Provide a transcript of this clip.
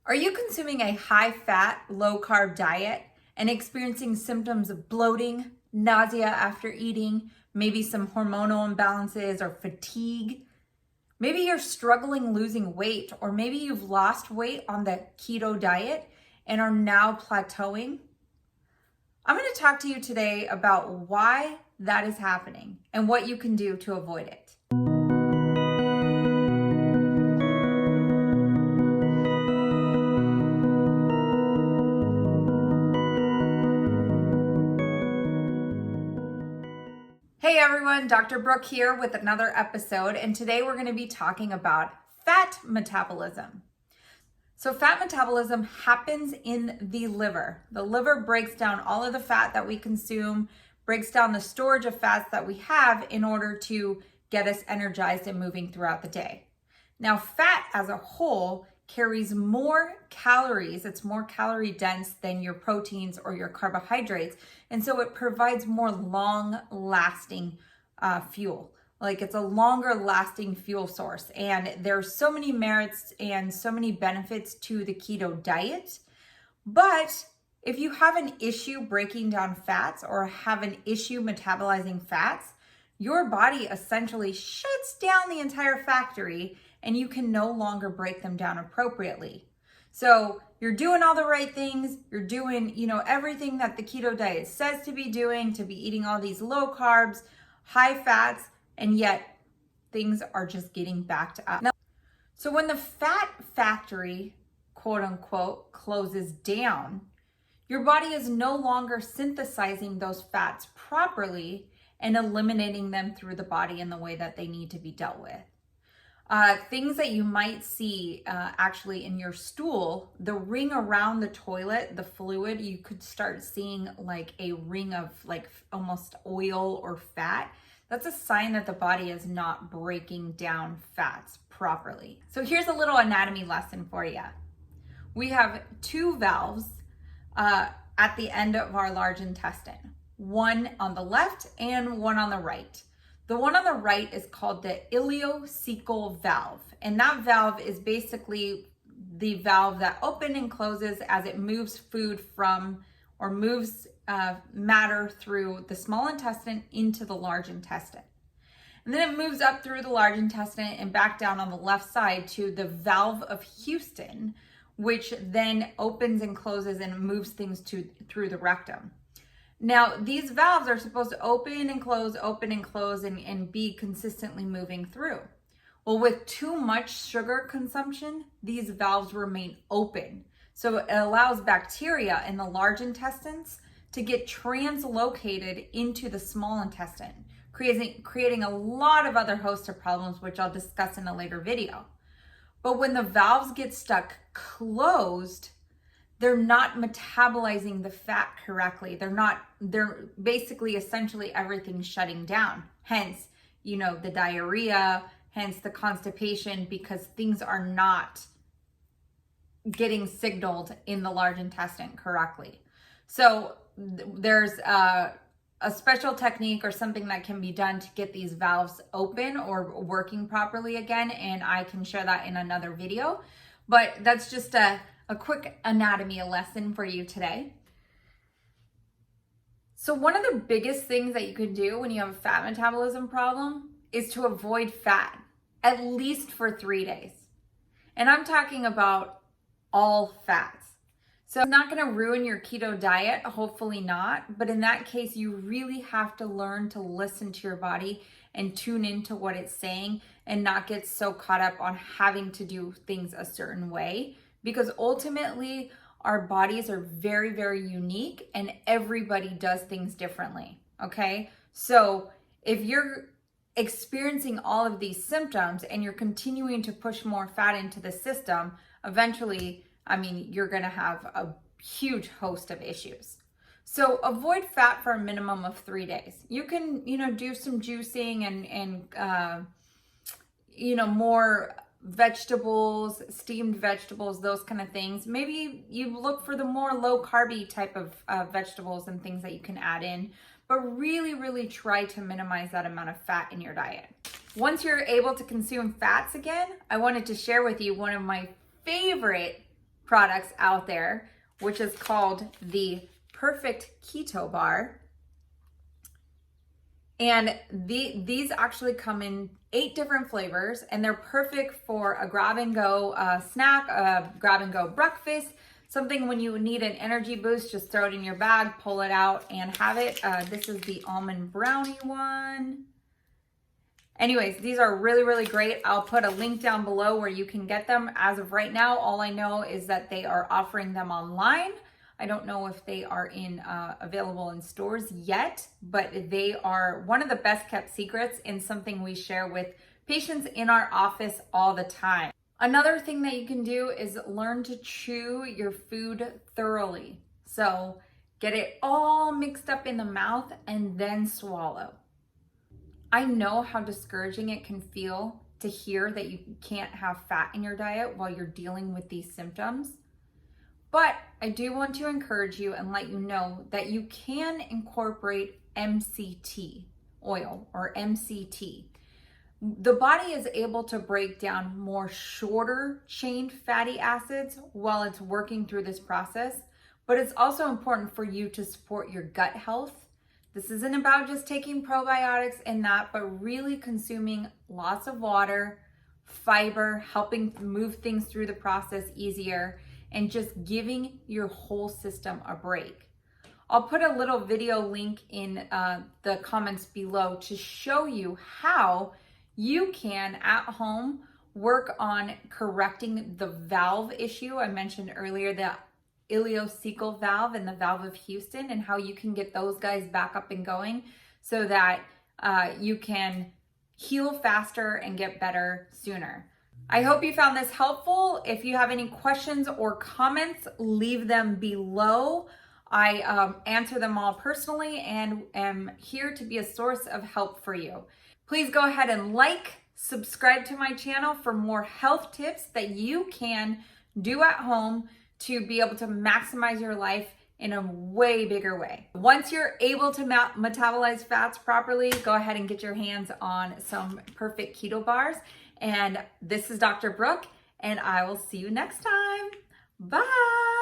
Are you consuming a high-fat, low-carb diet and experiencing symptoms of bloating, nausea after eating, maybe some hormonal imbalances or fatigue? Maybe you're struggling losing weight, or maybe you've lost weight on the keto diet and are now plateauing. I'm going to talk to you today about why that is happening and what you can do to avoid it. Hey everyone, Dr. Brook here with another episode, and today we're going to be talking about fat metabolism. So fat metabolism happens in the liver. The liver breaks down all of the fat that we consume, breaks down the storage of fats that we have in order to get us energized and moving throughout the day. Now, fat as a whole carries more calories. It's more calorie dense than your proteins or your carbohydrates. And so it provides more long lasting fuel. Like it's a longer lasting fuel source. And there's so many merits and so many benefits to the keto diet. But if you have an issue breaking down fats or have an issue metabolizing fats, your body essentially shuts down the entire factory and you can no longer break them down appropriately. So you're doing all the right things. You're doing, everything that the keto diet says to be doing, to be eating all these low carbs, high fats, and yet things are just getting backed up. Now, so when the fat factory, quote unquote, closes down, your body is no longer synthesizing those fats properly and eliminating them through the body in the way that they need to be dealt with. Things that you might see actually in your stool, the ring around the toilet, the fluid, you could start seeing like a ring of like almost oil or fat. That's a sign that the body is not breaking down fats properly. So here's a little anatomy lesson for you. We have two valves at the end of our large intestine, one on the left and one on the right. The one on the right is called the ileocecal valve, and that valve is basically the valve that opens and closes as it moves food from or moves matter through the small intestine into the large intestine. And then it moves up through the large intestine and back down on the left side to the valve of Houston, which then opens and closes and moves things through the rectum. Now, these valves are supposed to open and close, and be consistently moving through. Well, with too much sugar consumption, these valves remain open. So it allows bacteria in the large intestines to get translocated into the small intestine, creating a lot of other host of problems, which I'll discuss in a later video. But when the valves get stuck closed, they're not metabolizing the fat correctly. They're basically essentially everything's shutting down. Hence, the diarrhea, hence the constipation, because things are not getting signaled in the large intestine correctly. So there's a special technique or something that can be done to get these valves open or working properly again. And I can share that in another video, but that's just a quick anatomy lesson for you today. So one of the biggest things that you can do when you have a fat metabolism problem is to avoid fat, at least for 3 days. And I'm talking about all fats. So it's not going to ruin your keto diet, hopefully not, but in that case, you really have to learn to listen to your body and tune into what it's saying and not get so caught up on having to do things a certain way. Because ultimately, our bodies are very, very unique and everybody does things differently, okay? So if you're experiencing all of these symptoms and you're continuing to push more fat into the system, eventually, you're gonna have a huge host of issues. So avoid fat for a minimum of 3 days. You can, do some juicing and more vegetables, steamed vegetables, those kind of things. Maybe you look for the more low carby type of vegetables and things that you can add in, but really, really try to minimize that amount of fat in your diet. Once you're able to consume fats again, I wanted to share with you one of my favorite products out there, which is called the Perfect Keto Bar. And these actually come in 8 different flavors, and they're perfect for a grab and go snack, a grab and go breakfast, something when you need an energy boost, just throw it in your bag, pull it out and have it. This is the almond brownie one. Anyways, these are really, really great. I'll put a link down below where you can get them. As of right now, all I know is that they are offering them online. I don't know if they are available in stores yet, but they are one of the best kept secrets and something we share with patients in our office all the time. Another thing that you can do is learn to chew your food thoroughly. So get it all mixed up in the mouth and then swallow. I know how discouraging it can feel to hear that you can't have fat in your diet while you're dealing with these symptoms. But I do want to encourage you and let you know that you can incorporate MCT oil or MCT. The body is able to break down more shorter chain fatty acids while it's working through this process, but it's also important for you to support your gut health. This isn't about just taking probiotics and that, but really consuming lots of water, fiber, helping move things through the process easier, and just giving your whole system a break. I'll put a little video link in the comments below to show you how you can at home work on correcting the valve issue. I mentioned earlier the ileocecal valve and the valve of Houston, and how you can get those guys back up and going so that you can heal faster and get better sooner. I hope you found this helpful. If you have any questions or comments, leave them below. I answer them all personally and am here to be a source of help for you. Please go ahead and subscribe to my channel for more health tips that you can do at home to be able to maximize your life in a way bigger way. Once you're able to metabolize fats properly, go ahead and get your hands on some Perfect Keto Bars. And this is Dr. Brooke, and I will see you next time. Bye.